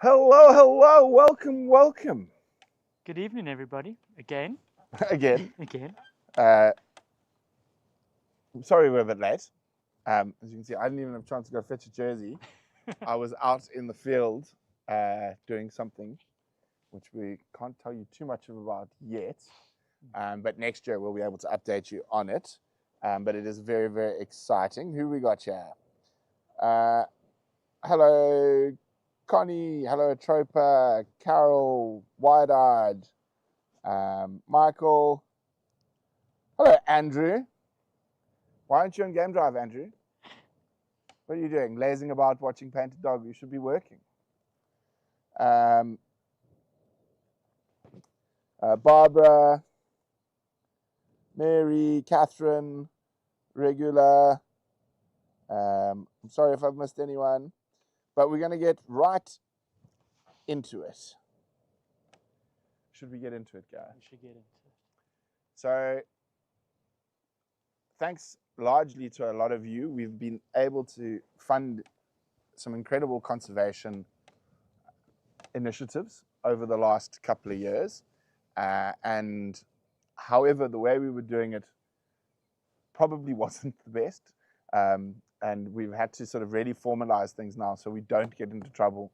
Hello, hello, welcome. Good evening, everybody. Again. Again. Again. I'm sorry we're a bit late. As you can see, I didn't even have a chance to go fetch a jersey. I was out in the field doing something which we can't tell you too much about yet. But next year we'll be able to update you on it. But it is very, very exciting. Who we got here? Hello, Connie. Hello, Tropa. Carol. Wide-eyed. Michael. Hello, Andrew. Why aren't you on Game Drive, Andrew? What are you doing? Lazing about watching Painted Dog? You should be working. Barbara, Mary, Catherine, Regular. I'm sorry if I've missed anyone, but we're going to get right into it. Should we get into it, Gareth? We should get into it. So, thanks largely to a lot of you, we've been able to fund some incredible conservation initiatives over the last couple of years. And however, the way we were doing it probably wasn't the best. And we've had to sort of really formalize things now so we don't get into trouble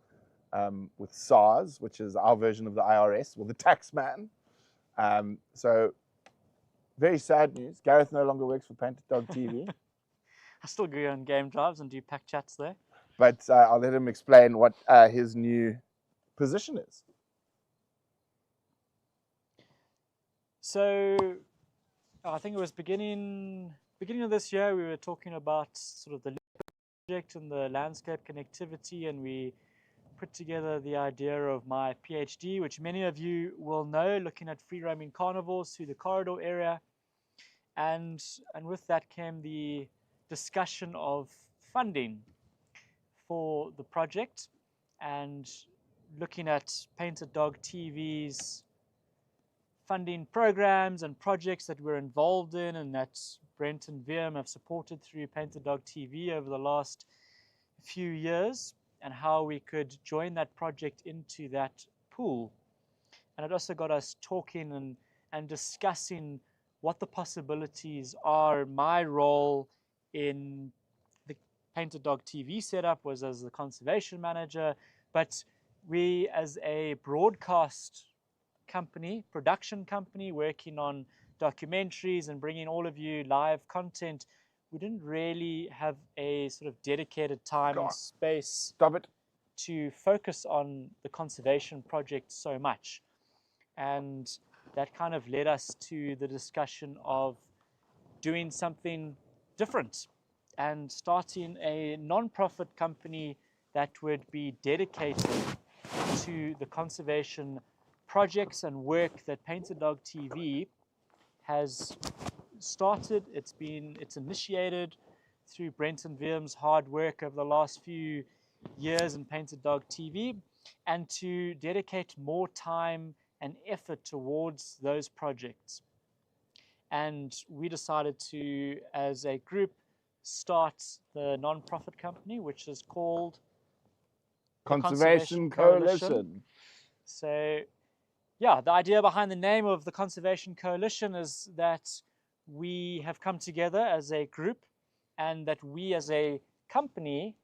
with SARS, which is our version of the IRS, or the tax man. So very sad news. Gareth no longer works for Painted Dog TV. I still go on game drives and do pack chats there. But I'll let him explain what his new position is. So I think it was beginning of this year, we were talking about sort of the project and the landscape connectivity, and we put together the idea of my PhD, which many of you will know, looking at free-roaming carnivores through the corridor area. And with that came the discussion of funding for the project and looking at Painted Dog TV's funding programs and projects that we're involved in and that Brent and VM have supported through Painted Dog TV over the last few years, and how we could join that project into that pool. And it also got us talking and discussing what the possibilities are. My role in the Painted Dog TV setup was as the conservation manager, but we as a broadcast company, production company, working on documentaries and bringing all of you live content, we didn't really have a sort of dedicated time and space to focus on the conservation project so much. And that kind of led us to the discussion of doing something different and starting a non-profit company that would be dedicated to the conservation projects and work that Painted Dog TV has started. It's initiated through Brent and VM's hard work over the last few years in Painted Dog TV, and to dedicate more time and effort towards those projects. And we decided to, as a group, start the non-profit company, which is called Conservation Coalition. So yeah, the idea behind the name of the Conservation Coalition is that we have come together as a group, and that we as a company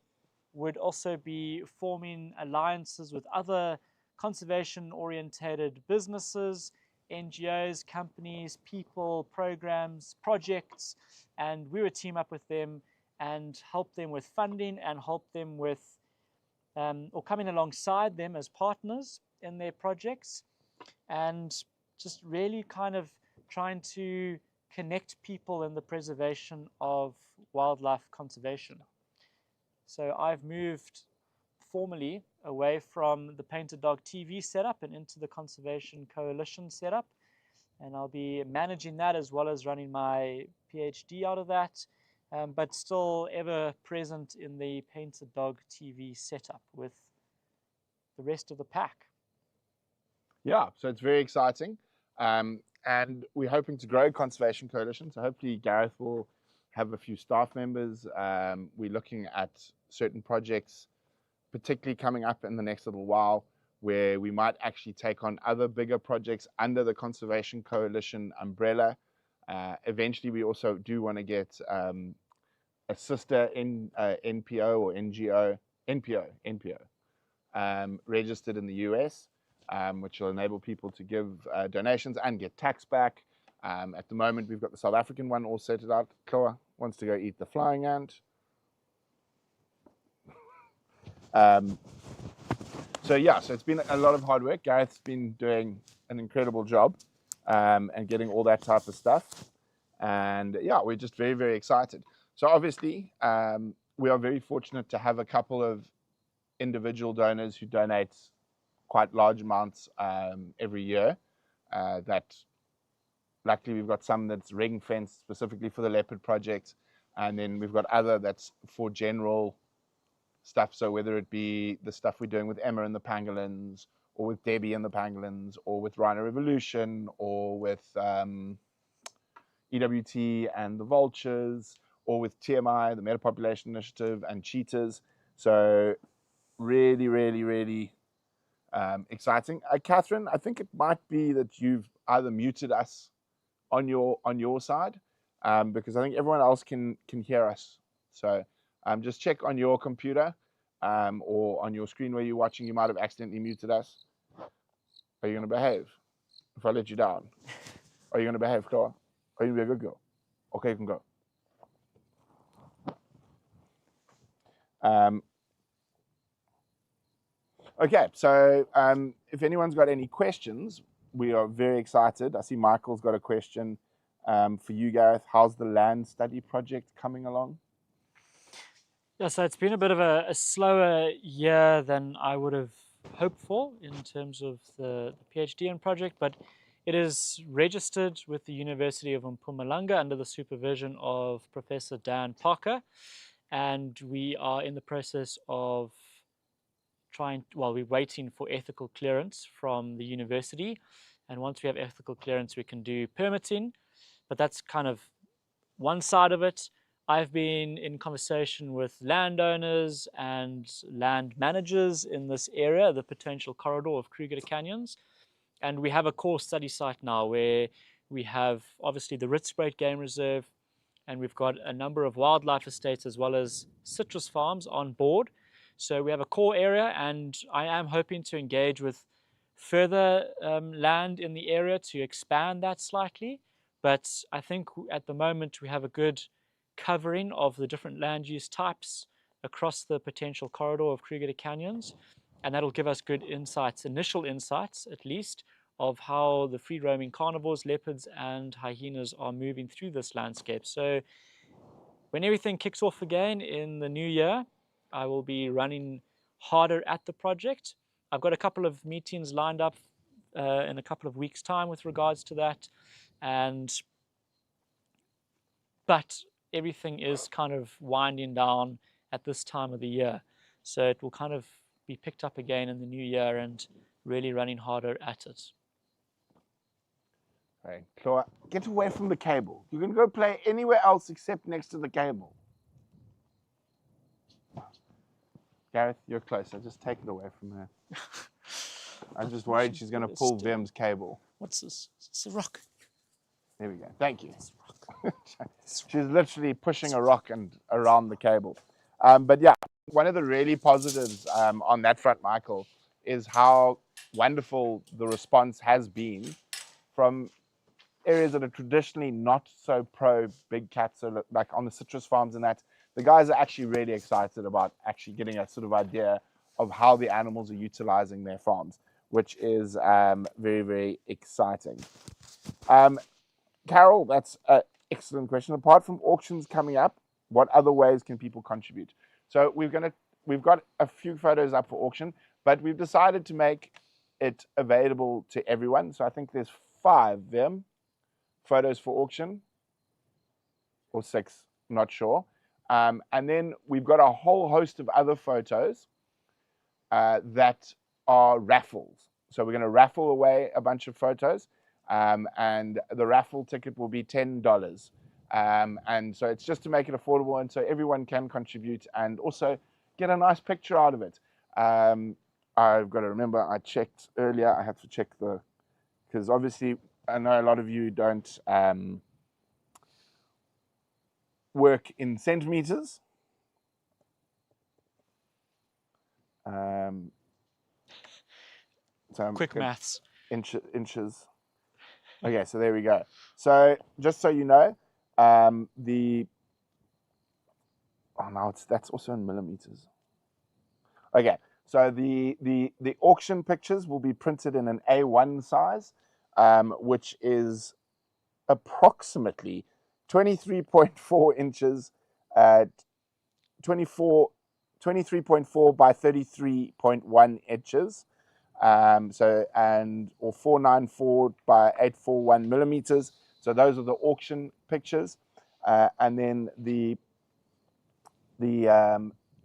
would also be forming alliances with other conservation-orientated businesses, NGOs, companies, people, programs, projects, and we would team up with them and help them with funding and help them with, or coming alongside them as partners in their projects, and just really kind of trying to connect people in the preservation of wildlife conservation. So I've moved formally away from the Painted Dog TV setup and into the Conservation Coalition setup, and I'll be managing that as well as running my PhD out of that, but still ever present in the Painted Dog TV setup with the rest of the pack. Yeah, so it's very exciting. And we're hoping to grow Conservation Coalition. So hopefully Gareth will have a few staff members. We're looking at certain projects particularly coming up in the next little while, where we might actually take on other bigger projects under the Conservation Coalition umbrella. Eventually, we also do want to get a sister NPO or NPO registered in the US, which will enable people to give donations and get tax back. At the moment, we've got the South African one all sorted out. Chloe wants to go eat the flying ant. So yeah, so it's been a lot of hard work. Gareth's been doing an incredible job and getting all that type of stuff. And yeah, we're just very, very excited. So obviously, we are very fortunate to have a couple of individual donors who donate quite large amounts every year. That luckily we've got some that's ring fenced specifically for the leopard project, and then we've got other that's for general stuff. So whether it be the stuff we're doing with Emma and the pangolins, or with Debbie and the pangolins, or with Rhino Revolution, or with EWT and the vultures, or with TMI, the Metapopulation Initiative, and cheetahs. So really, really, really exciting. Catherine, I think it might be that you've either muted us on your side, because I think everyone else can hear us. So just check on your computer or on your screen where you're watching. You might have accidentally muted us. Are you going to behave if I let you down? Are you going to behave, Chloe? Are you going to be a good girl? Okay, you can go. Okay, so if anyone's got any questions, we are very excited. I see Michael's got a question for you, Gareth. How's the land study project coming along? Yeah, so it's been a bit of a slower year than I would have hoped for in terms of the PhD in project, but it is registered with the University of Mpumalanga under the supervision of Professor Dan Parker, and we are in the process of we're waiting for ethical clearance from the university, and once we have ethical clearance we can do permitting, but that's kind of one side of it. I've been in conversation with landowners and land managers in this area, the potential corridor of Kruger Canyons, and we have a core study site now where we have obviously the Ritsbreak Game Reserve, and we've got a number of wildlife estates as well as citrus farms on board. So we have a core area, and I am hoping to engage with further land in the area to expand that slightly. But I think at the moment we have a good covering of the different land use types across the potential corridor of Kruger Canyons, and that'll give us good insights, initial insights at least, of how the free roaming carnivores, leopards and hyenas are moving through this landscape. So when everything kicks off again in the new year, I will be running harder at the project. I've got a couple of meetings lined up in a couple of weeks' time with regards to that, but everything is kind of winding down at this time of the year. So it will kind of be picked up again in the new year and really running harder at it. Hey, Chloe, get away from the cable. You can go play anywhere else except next to the cable. Gareth, you're closer. Just take it away from her. I'm just worried she's going to pull Vem's cable. What's this? It's a rock. There we go. Thank you. It's a rock. She's literally pushing a rock and around the cable. But yeah, one of the really positives on that front, Michael, is how wonderful the response has been from areas that are traditionally not so pro big cats, so like on the citrus farms and that. The guys are actually really excited about actually getting a sort of idea of how the animals are utilizing their farms, which is very, very exciting. Carol, that's an excellent question. Apart from auctions coming up, what other ways can people contribute? So we've got a few photos up for auction, but we've decided to make it available to everyone. So I think there's 5 photos for auction, or 6, I'm not sure. And then we've got a whole host of other photos that are raffles. So we're going to raffle away a bunch of photos, and the raffle ticket will be $10. And so it's just to make it affordable, and so everyone can contribute and also get a nice picture out of it. I've got to remember, I checked earlier. I have to check because obviously I know a lot of you don't work in centimeters. So Quick maths. Inches. Okay, so there we go. So just so you know, that's also in millimeters. Okay, so the auction pictures will be printed in an A1 size, which is approximately 23.4 inches, 23.4 by 33.1 inches. Or 494 by 841 millimeters. So those are the auction pictures, and then the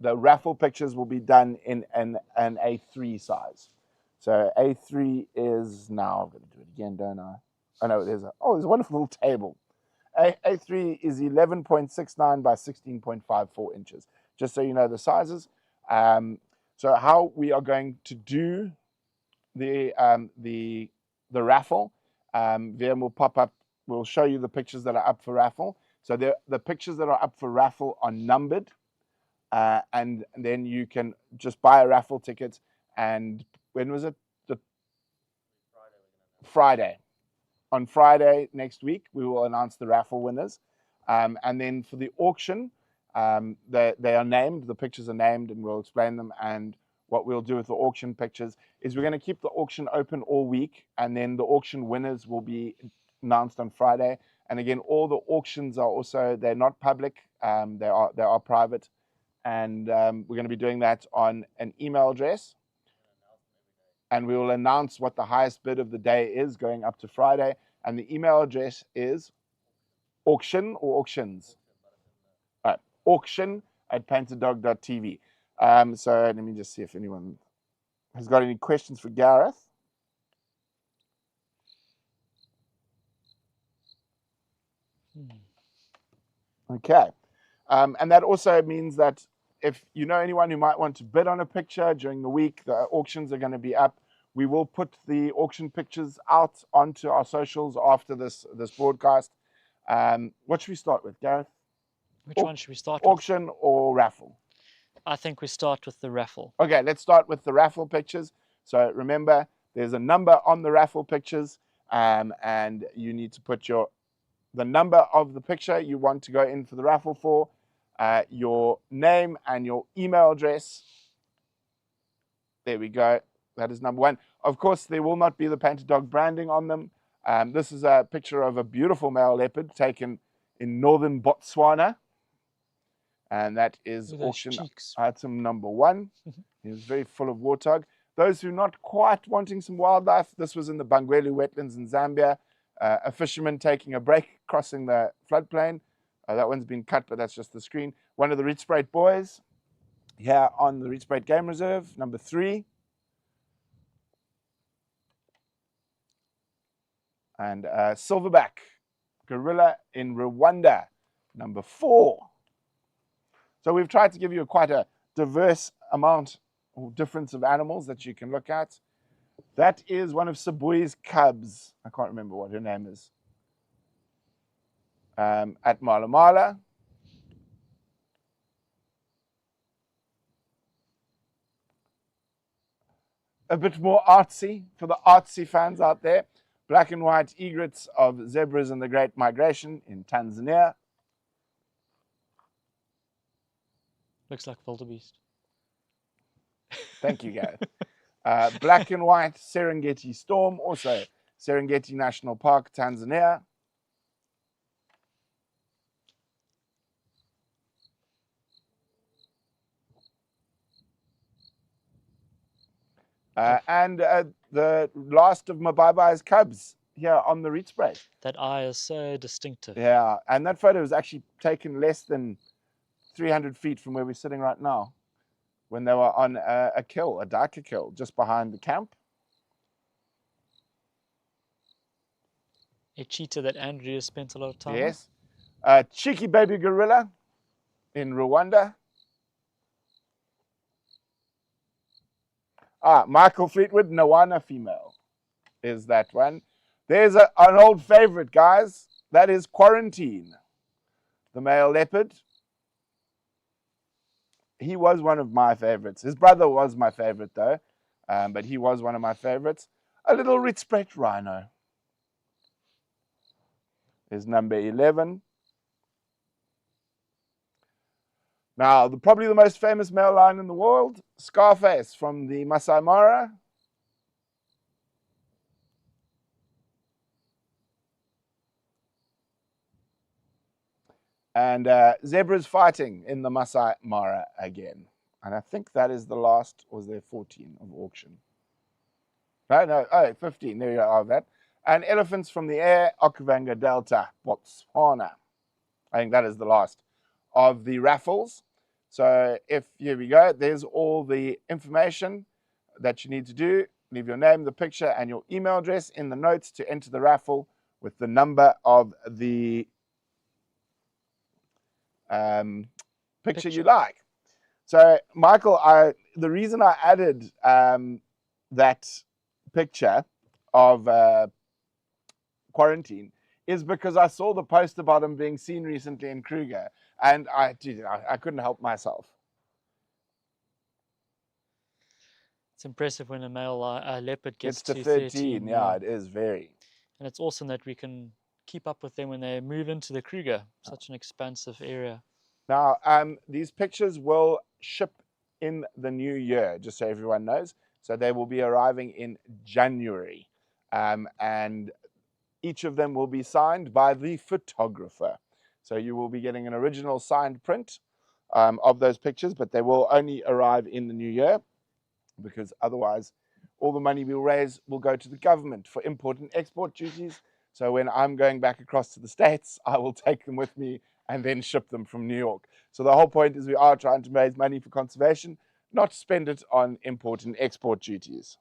raffle pictures will be done in an A3 size. So A3 is now. I'm going to do it again, don't I? Oh no, there's a wonderful little table. A3 is 11.69 by 16.54 inches. Just so you know the sizes. So how we are going to do the raffle. VM will pop up. We'll show you the pictures that are up for raffle. So the pictures that are up for raffle are numbered, and then you can just buy a raffle ticket. And when was it? Friday. On Friday next week, we will announce the raffle winners. And then for the auction, they are named. The pictures are named, and we'll explain them. And what we'll do with the auction pictures is we're going to keep the auction open all week, and then the auction winners will be announced on Friday. And again, all the auctions are also, they're not public, they are private, and we're going to be doing that on an email address, and we will announce what the highest bid of the day is going up to Friday, and the email address is auction or auctions, auction@paintedog.tv. So let me just see if anyone has got any questions for Gareth. Okay. And that also means that if you know anyone who might want to bid on a picture during the week, the auctions are going to be up. We will put the auction pictures out onto our socials after this broadcast. What should we start with, Gareth? Which one should we start with? Auction or raffle? I think we start with the raffle. Okay, let's start with the raffle pictures. So remember, there's a number on the raffle pictures, and you need to put the number of the picture you want to go in for the raffle for, your name and your email address. There we go. That is number one. Of course, there will not be the Painted Dog branding on them. This is a picture of a beautiful male leopard taken in northern Botswana. And that is auction item number one. He was very full of warthog. Those who are not quite wanting some wildlife, this was in the Bangwelu wetlands in Zambia. A fisherman taking a break crossing the floodplain. That one's been cut, but that's just the screen. One of the Rietspruit boys here on the Rietspruit Game Reserve, number 3. And silverback gorilla in Rwanda, number 4. So we've tried to give you quite a diverse amount or difference of animals that you can look at. That is one of Sibui's cubs. I can't remember what her name is. At Mala Mala. A bit more artsy for the artsy fans out there. Black and white egrets of zebras in the Great Migration in Tanzania. Looks like wildebeest. Thank you, Gareth. Black and white Serengeti storm, also Serengeti National Park, Tanzania. And the last of Mabai's cubs here on the Rietspruit. That eye is so distinctive. Yeah, and that photo was actually taken less than 300 feet from where we're sitting right now, when they were on a kill, a duiker kill, just behind the camp. A cheetah that Andrea spent a lot of time Yes. Cheeky baby gorilla in Rwanda. Michael Fleetwood, Nawana female is that one. There's an old favorite, guys. That is Quarantine, the male leopard. He was one of my favorites. His brother was my favorite, though, but he was one of my favorites. A little Ritspret rhino is number 11. Now, probably the most famous male lion in the world, Scarface from the Masai Mara. And zebras fighting in the Masai Mara again. And I think that is the last, was there 14 of auction? No, 15, there you are, that. And elephants from the air, Okavango Delta, Botswana. I think that is the last of the raffles. So here we go, there's all the information that you need to do. Leave your name, the picture, and your email address in the notes to enter the raffle with the number of the picture you like. So, Michael, the reason I added that picture of Quarantine is because I saw the post about him being seen recently in Kruger, and I couldn't help myself. It's impressive when a male leopard gets to 13. Yeah, it is very. And it's awesome that we can keep up with them when they move into the Kruger, such an expansive area. Now, these pictures will ship in the new year, just so everyone knows. So they will be arriving in January. And each of them will be signed by the photographer. So you will be getting an original signed print of those pictures, but they will only arrive in the new year, because otherwise all the money we'll raise will go to the government for import and export duties. So when I'm going back across to the States, I will take them with me and then ship them from New York. So the whole point is we are trying to raise money for conservation, not spend it on import and export duties.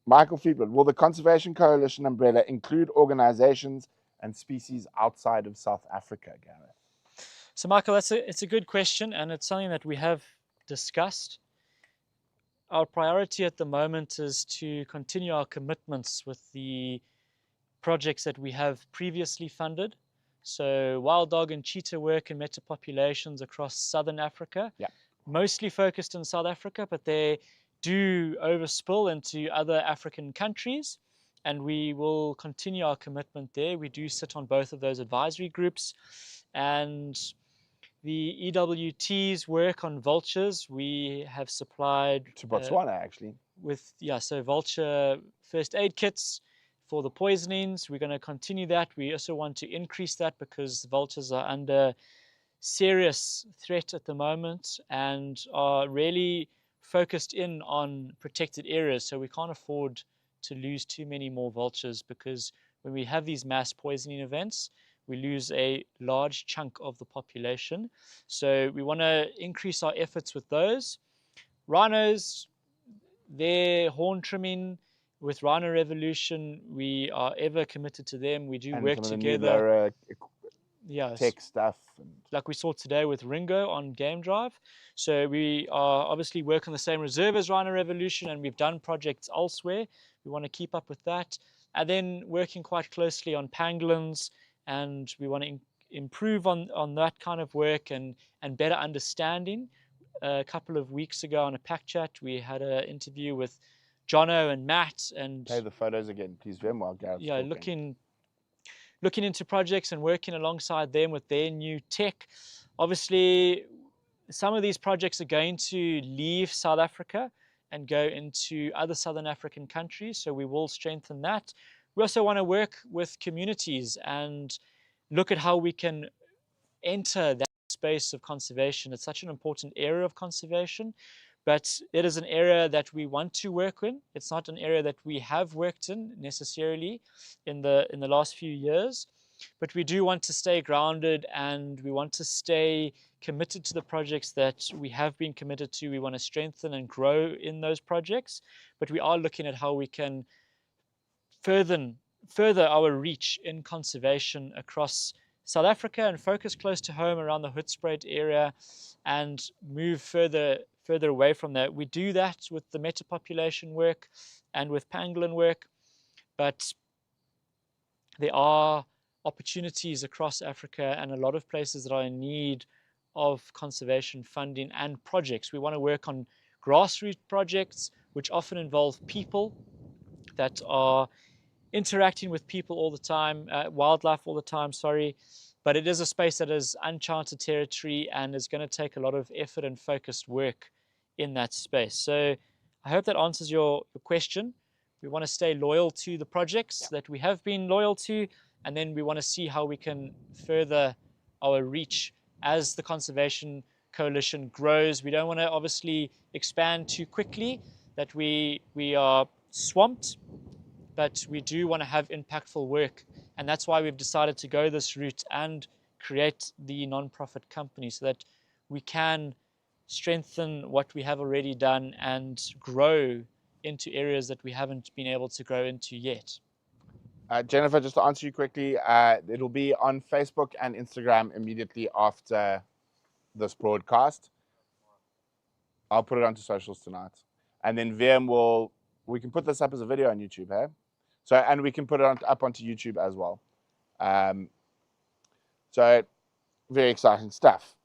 Michael Fleetwood, will the Conservation Coalition umbrella include organizations and species outside of South Africa, Gareth? So, Michael, it's a good question, and it's something that we have discussed. Our priority at the moment is to continue our commitments with the projects that we have previously funded. So wild dog and cheetah work in meta populations across Southern Africa, mostly focused in South Africa, but they do overspill into other African countries, and we will continue our commitment there. We do sit on both of those advisory groups, and the EWT's work on vultures, we have supplied to Botswana actually with so vulture first aid kits for the poisonings. We're going to continue that. We also want to increase that because vultures are under serious threat at the moment and are really focused in on protected areas. So we can't afford to lose too many more vultures, because when we have these mass poisoning events, we lose a large chunk of the population. So we want to increase our efforts with those. Rhinos, their horn trimming with Rhino Revolution, we are ever committed to them. We do work together. Tech stuff. Like we saw today with Ringo on Game Drive. So we are obviously work on the same reserve as Rhino Revolution, and we've done projects elsewhere. We want to keep up with that. And then working quite closely on pangolins, and we want to improve on that kind of work and better understanding. A couple of weeks ago on a pack chat, we had an interview with Jono and Matt, and play the photos again, please, very well, Gareth. Yeah, looking into projects and working alongside them with their new tech. Obviously, some of these projects are going to leave South Africa and go into other Southern African countries, so we will strengthen that. We also want to work with communities and look at how we can enter that space of conservation. It's such an important area of conservation, but it is an area that we want to work in. It's not an area that we have worked in necessarily in the last few years, but we do want to stay grounded, and we want to stay committed to the projects that we have been committed to. We want to strengthen and grow in those projects, but we are looking at how we can further our reach in conservation across South Africa and focus close to home around the Hoedspruit area and move further away from that. We do that with the metapopulation work and with pangolin work, but there are opportunities across Africa and a lot of places that are in need of conservation funding and projects. We want to work on grassroots projects, which often involve people that are interacting with people all the time, wildlife all the time, sorry. But it is a space that is uncharted territory and is going to take a lot of effort and focused work in that space. So I hope that answers your question. We want to stay loyal to the projects that we have been loyal to, and then we want to see how we can further our reach as the conservation coalition grows. We don't want to obviously expand too quickly, that we are swamped, but we do want to have impactful work. And that's why we've decided to go this route and create the non-profit company so that we can strengthen what we have already done and grow into areas that we haven't been able to grow into yet. Jennifer, just to answer you quickly, it'll be on Facebook and Instagram immediately after this broadcast. I'll put it onto socials tonight. And then VM we can put this up as a video on YouTube, eh? So, and we can put it up onto YouTube as well. So, very exciting stuff.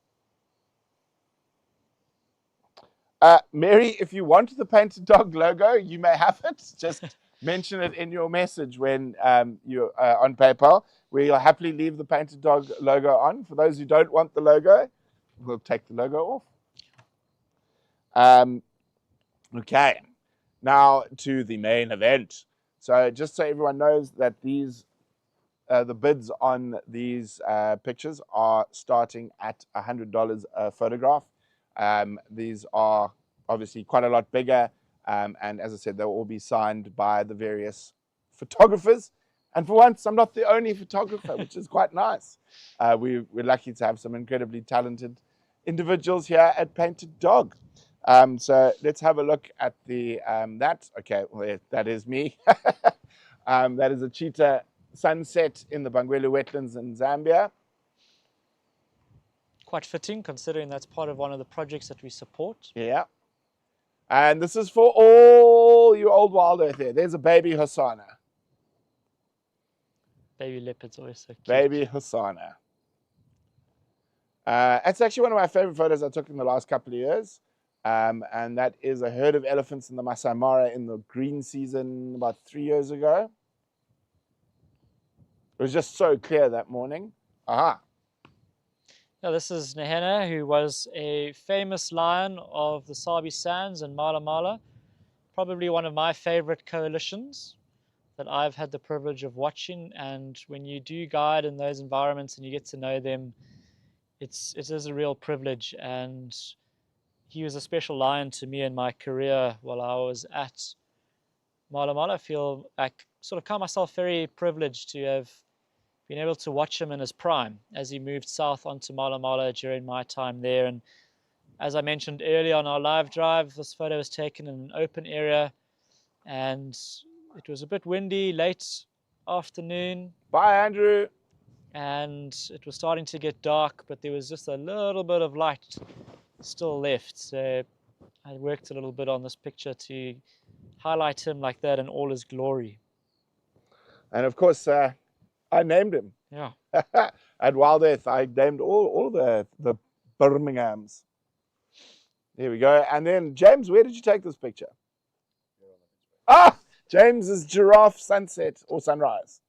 Mary, if you want the painted dog logo, you may have it. Just mention it in your message when you're on PayPal. We'll happily leave the painted dog logo on. For those who don't want the logo, we'll take the logo off. Okay, now to the main event. So just so everyone knows that these, the bids on these pictures are starting at $100 a photograph. These are obviously quite a lot bigger, and as I said, they'll all be signed by the various photographers. And for once, I'm not the only photographer, which is quite nice. We're lucky to have some incredibly talented individuals here at Painted Dog. So let's have a look at the that. Okay, well, that is me. That is a cheetah sunset in the Bangwelu wetlands in Zambia. Quite fitting, considering that's part of one of the projects that we support. Yeah. And this is for all you old wild earth there. There's a baby Hosanna. Baby leopard's always so cute. Baby Hosanna. It's actually one of my favorite photos I took in the last couple of years. And that is a herd of elephants in the Masai Mara in the green season about 3 years ago. It was just so clear that morning. Aha. Now, this is Nehena, who was a famous lion of the Sabi Sands and Mala Mala. Probably one of my favorite coalitions that I've had the privilege of watching. And when you do guide in those environments and you get to know them, it is a real privilege. And he was a special lion to me in my career while I was at Mala Mala. I feel like sort of count myself very privileged to have been able to watch him in his prime as he moved south onto Mala Mala during my time there. And as I mentioned earlier on our live drive, this photo was taken in an open area and it was a bit windy, late afternoon. Bye, Andrew. And it was starting to get dark, but there was just a little bit of light still left. So I worked a little bit on this picture to highlight him like that in all his glory. And of course, I named him. Yeah. At Wild Earth, I named all the Birminghams. There we go. And then, James, where did you take this picture? Ah, James's giraffe sunset or sunrise.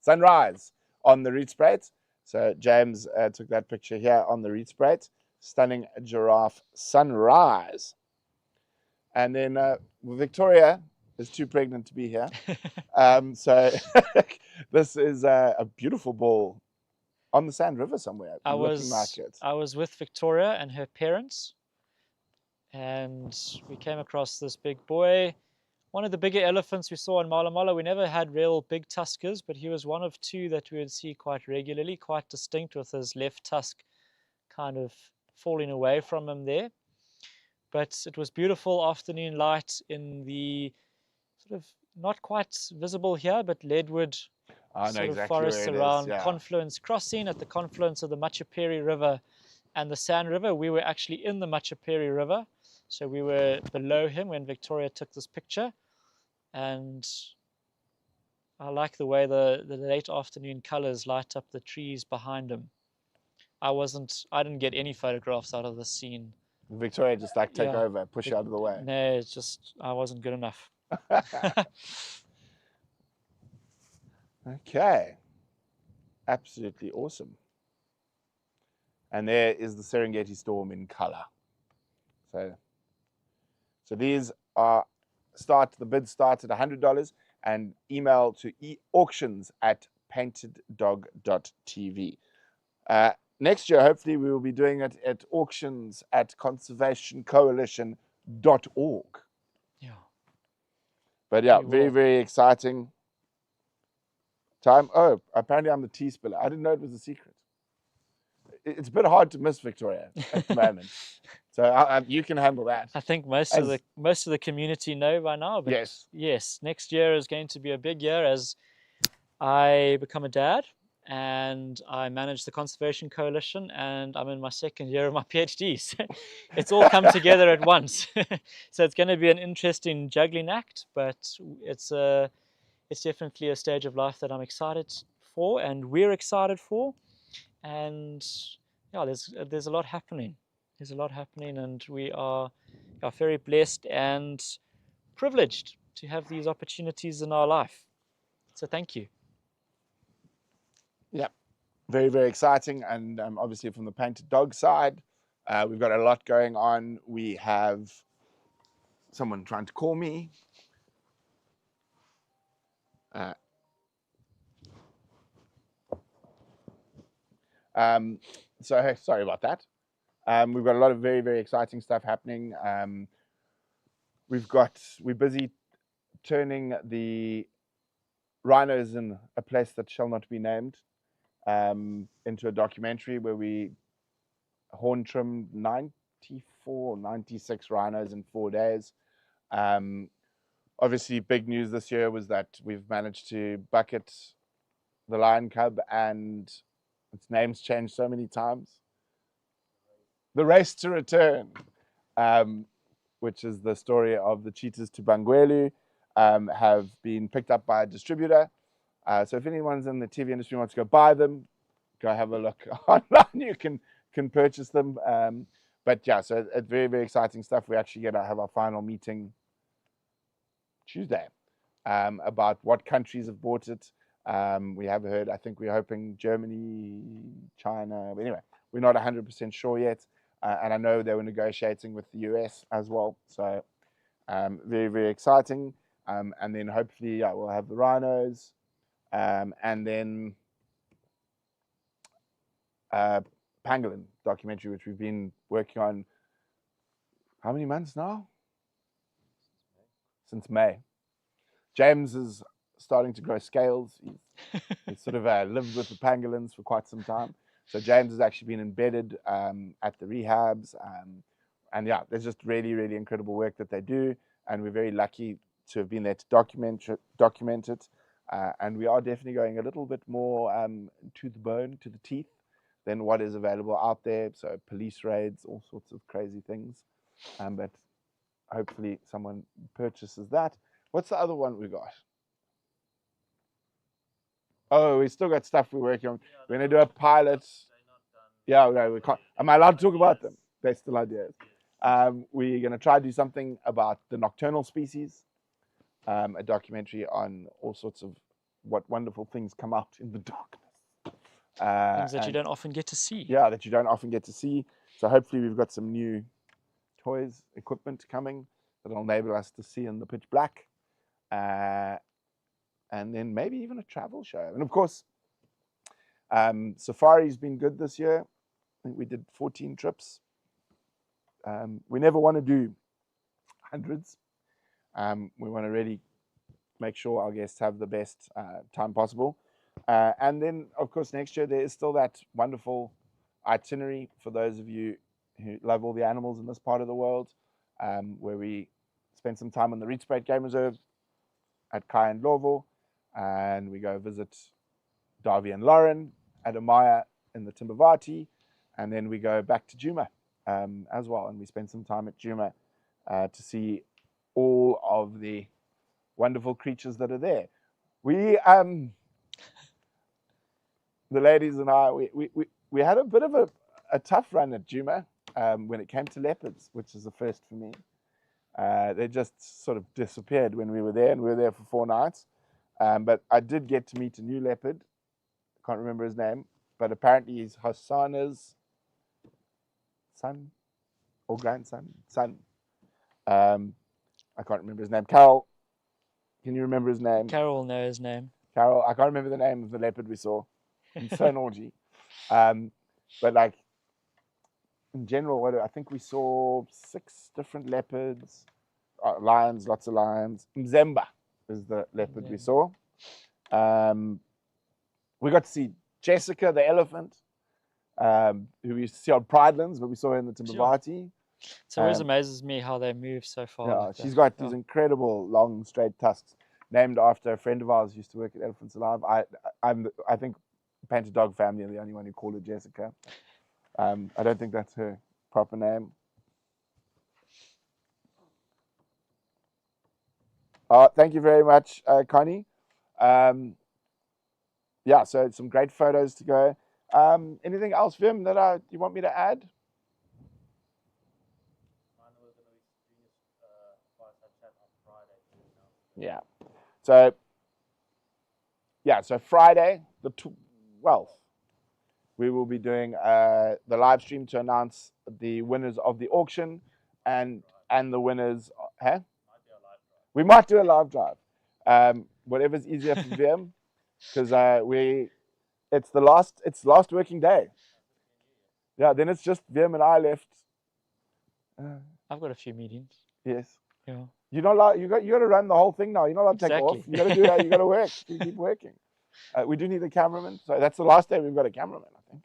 Sunrise on the Rietspruit. So James took that picture here on the Rietspruit. Stunning giraffe sunrise. And then Victoria is too pregnant to be here. So this is a beautiful ball on the Sand River somewhere. I was with Victoria and her parents, and we came across this big boy, one of the bigger elephants we saw in Mala Mala. We never had real big tuskers, but he was one of two that we would see quite regularly, quite distinct, with his left tusk kind of falling away from him there. But it was beautiful afternoon light in the sort of not quite visible here, but Leadwood I know sort of exactly where forests it is. around Yeah. Confluence Crossing, at the confluence of the Machaperi River and the Sand River. We were actually in the Machaperi River, so we were below him when Victoria took this picture. And I like the way the late afternoon colors light up the trees behind him. I didn't get any photographs out of this scene. Victoria just like take Yeah. over, push you out of the way. No, it's just, I wasn't good enough. Okay. Absolutely awesome. And there is the Serengeti Storm in color. So these are the bid starts at $100 and email to auctions@paintedDog.tv. Next year, hopefully, we will be doing it at auctions@conservationcoalition.org. Yeah. But yeah, We very, will. very exciting time. Oh, apparently I'm the tea spiller. I didn't know it was a secret. It's a bit hard to miss Victoria at the moment. So you can handle that. I think most of the community know by now, but yes, next year is going to be a big year as I become a dad and I manage the Conservation Coalition, and I'm in my second year of my PhD. So it's all come together at once. So it's going to be an interesting juggling act, but it's definitely a stage of life that I'm excited for, and we're excited for. And yeah, there's a lot happening. There's a lot happening, and we are very blessed and privileged to have these opportunities in our life. So thank you. Yeah, very, very exciting. And obviously from the Painted Dog side, we've got a lot going on. We have someone trying to call me. So sorry about that. We've got a lot of very, very exciting stuff happening. We're busy turning the rhinos in a place that shall not be named into a documentary where we horn trimmed 94, 96 rhinos in 4 days. Obviously, big news this year was that we've managed to bucket the lion cub, and its name's changed so many times. The Race to Return, which is the story of the cheetahs to Bangwelu, have been picked up by a distributor. So if anyone's in the TV industry wants to go buy them, go have a look online. You can purchase them. But yeah, so it's very, very exciting stuff. We're actually going to have our final meeting Tuesday about what countries have bought it. We have heard, I think we're hoping Germany, China. But anyway, we're not 100% sure yet. And I know they were negotiating with the US as well. So very, very exciting. And then hopefully we'll have the rhinos. And then pangolin documentary, which we've been working on how many months now? Since May. James is starting to grow scales. He's sort of lived with the pangolins for quite some time. So James has actually been embedded at the rehabs. And yeah, there's just really, really incredible work that they do. And we're very lucky to have been there to document it. And we are definitely going a little bit more to the bone, to the teeth, than what is available out there. So police raids, all sorts of crazy things. But hopefully someone purchases that. What's the other one we got? Oh, we still got stuff we're working on. We're going to do a pilot. Yeah, no, we can't. Am I allowed to talk about them? They're still ideas. We're going to try to do something about the nocturnal species, a documentary on all sorts of what wonderful things come out in the darkness. Things that you don't often get to see. Yeah, that you don't often get to see. So hopefully we've got some new toys, equipment coming that will enable us to see in the pitch black. And then maybe even a travel show. And of course, safari's been good this year. I think we did 14 trips. We never want to do hundreds. We want to really make sure our guests have the best time possible. And then, of course, next year there is still that wonderful itinerary for those of you who love all the animals in this part of the world, where we spend some time on the Rietspraat Game Reserve at Kai and Lovo, and we go visit Davy and Lauren, Adamaya in the Timbavati, and then we go back to Djuma as well, and we spend some time at Djuma to see all of the wonderful creatures that are there. We, the ladies and I, we had a bit of a tough run at Djuma when it came to leopards, which is the first for me. They just sort of disappeared when we were there, and we were there for 4 nights. But I did get to meet a new leopard. I can't remember his name, but apparently he's Hassana's son or grandson. Son. I can't remember his name. Carol, can you remember his name? Carol will know his name. Carol, I can't remember the name of the leopard we saw. He's so naughty. But like in general, I think we saw 6 different leopards, lions, lots of lions. Mzemba is the leopard we saw. We got to see Jessica, the elephant, who we used to see on Pridelands, but we saw her in the Timbavati. It always amazes me how they move so far. Yeah, like she's got these incredible long, straight tusks, named after a friend of ours who used to work at Elephants Alive. I think Painted Dog family are the only one who called her Jessica. I don't think that's her proper name. Thank you very much, Connie. Yeah, so some great photos to go. Anything else, Vim, that you want me to add? Yeah. So Friday, the 12th, we will be doing the live stream to announce the winners of the auction and the winners. Huh? We might do a live drive. Whatever's easier for them, because it's last working day. Yeah, then it's just them and I left. I've got a few meetings. Yes. Yeah. You're not allowed, you got to run the whole thing now. You're not allowed to take off. You got to do that. You got to work. You keep working. We do need a cameraman. So that's the last day we've got a cameraman, I think.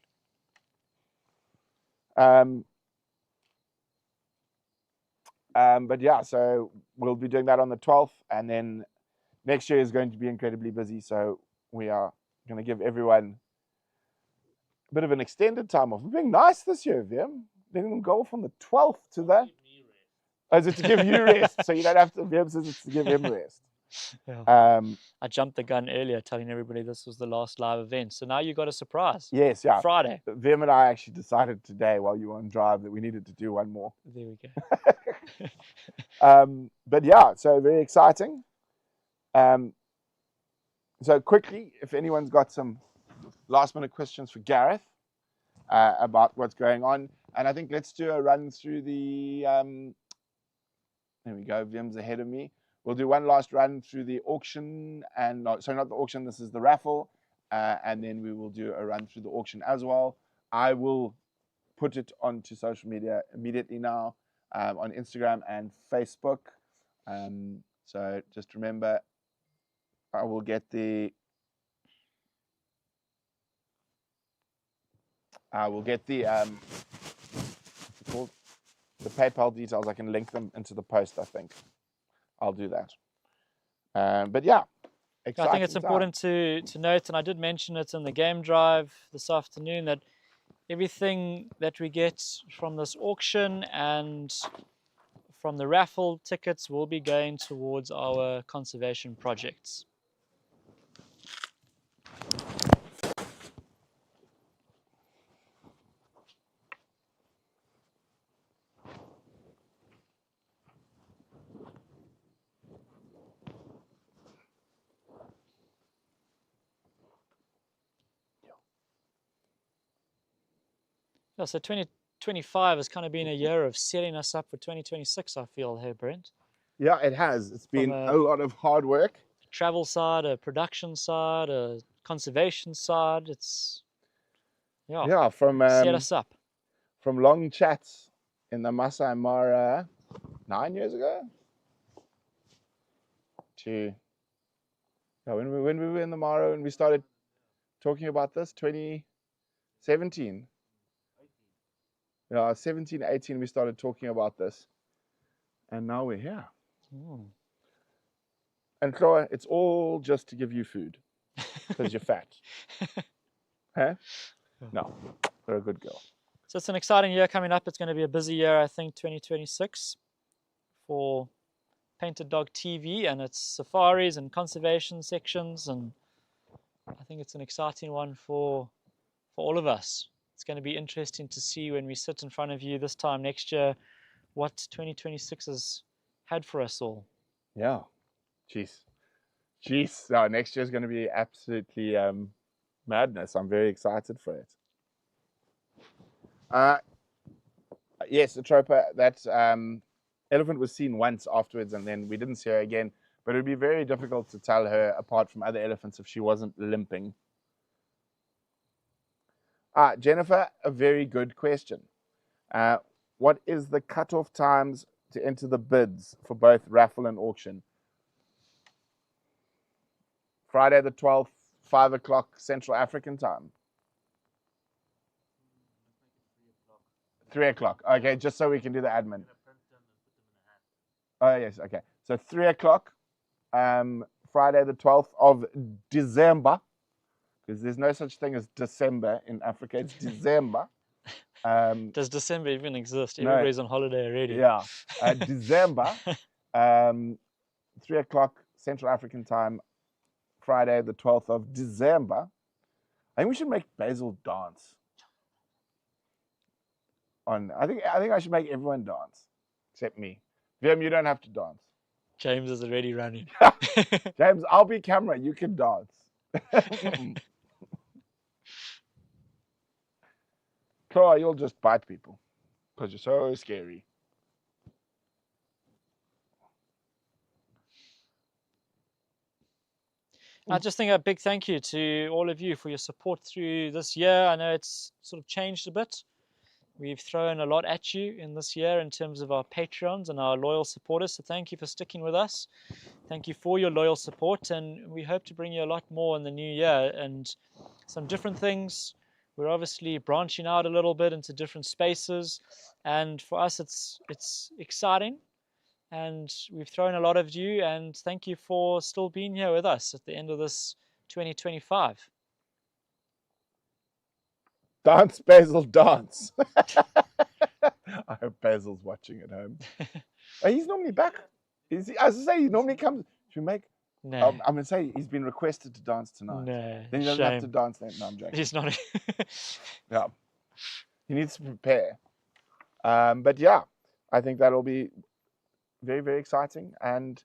But yeah, so we'll be doing that on the 12th, and then next year is going to be incredibly busy. So we are going to give everyone a bit of an extended time off. We're being nice this year, Vim. Letting them go from the 12th to the. Oh, is it to give you rest? So you don't have to. Vim says it's to give him rest. Yeah. I jumped the gun earlier, telling everybody this was the last live event. So now you got a surprise. Yes, yeah. Friday. Vim and I actually decided today, while you were on drive, that we needed to do one more. There we go. But yeah, so very exciting. So quickly, if anyone's got some last minute questions for Gareth about what's going on, and I think let's do a run through the. There we go. Vim's ahead of me. We'll do one last run through the auction, and not the auction. This is the raffle, and then we will do a run through the auction as well. I will put it onto social media immediately now, on Instagram and Facebook. So just remember, I will get the PayPal details. I can link them into the post, I think. I'll do that. But yeah, I think it's important to note, and I did mention it in the game drive this afternoon, that everything that we get from this auction and from the raffle tickets will be going towards our conservation projects. Yeah, so 2025 has kind of been a year of setting us up for 2026, I feel, hey, Brent? Yeah, it has. It's been a lot of hard work. Travel side, a production side, a conservation side. It's, from set us up. From long chats in the Masai Mara 9 years ago to when we were in the Mara and we started talking about this, 2017. Yeah, 17, 18, we started talking about this. And now we're here. And Chloe, it's all just to give you food. because you're fat. Huh? No, you're a good girl. So it's an exciting year coming up. It's going to be a busy year, I think, 2026 for Painted Dog TV and its safaris and conservation sections, and I think it's an exciting one for all of us. It's going to be interesting to see when we sit in front of you this time next year what 2026 has had for us all. Yeah. Jeez. No, next year is going to be absolutely madness. I'm very excited for it. Yes, the Tropa, that elephant was seen once afterwards, and then we didn't see her again. But it would be very difficult to tell her apart from other elephants if she wasn't limping. Jennifer, a very good question. What is the cutoff times to enter the bids for both raffle and auction? Friday the 12th, 5 o'clock Central African time. 3 o'clock. Okay, just so we can do the admin. Oh, yes, okay. So 3 o'clock, Friday the 12th of December, because there's no such thing as December in Africa, it's December. Does December even exist? No. Everybody's on holiday already. Yeah, December, 3 o'clock Central African time, Friday the 12th of December. I think we should make Basil dance. I think I should make everyone dance, except me. Vim, you don't have to dance. James is already running. James, I'll be camera. You can dance. Clara, you'll just bite people because you're so scary. I just think a big thank you to all of you for your support through this year. I know it's sort of changed a bit. We've thrown a lot at you in this year in terms of our Patreons and our loyal supporters. So thank you for sticking with us. Thank you for your loyal support. And we hope to bring you a lot more in the new year and some different things. We're obviously branching out a little bit into different spaces. And for us, it's exciting. And we've thrown a lot of you. And thank you for still being here with us at the end of this 2025. Dance, Basil, dance. I hope Basil's watching at home. He's normally back. As I say, he normally comes. Should we make? No. I'm going to say he's been requested to dance tonight. No. Then he doesn't have to dance then. No, I'm joking. He's not. Yeah. He needs to prepare. But yeah, I think that'll be very, very exciting. And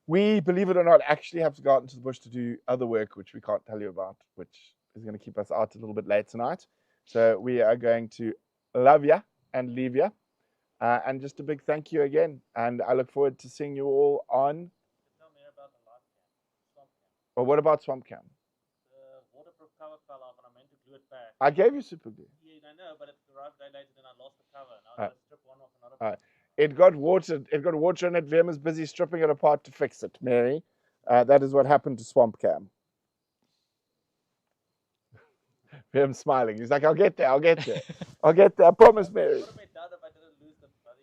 we, believe it or not, actually have to go out into the bush to do other work, which we can't tell you about, which is going to keep us out a little bit late tonight. So we are going to love you and leave you. And just a big thank you again. And I look forward to seeing you all on. Tell me about the live camp, swamp camp. Well, what about Swamp Camp? The waterproof cover fell off and I meant to glue it back. I gave you super glue. Yeah, I know, but it arrived a day later, then I lost the cover. Now I got to strip one off another. It got water in it. Liam is busy stripping it apart to fix it, Mary. That is what happened to Swamp Camp. Liam's smiling. He's like, I'll get there. I promise, Mary. What would have been done if I didn't lose the bloody...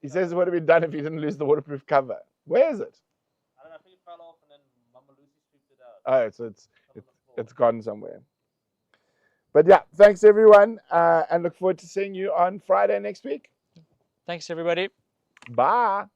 He says it would have been done if you didn't lose the waterproof cover. Where is it? I don't know, I think it fell off and then Mama Lucy scooped it out. Oh, so it's gone somewhere. But yeah, thanks everyone, and look forward to seeing you on Friday next week. Thanks, everybody. Bye.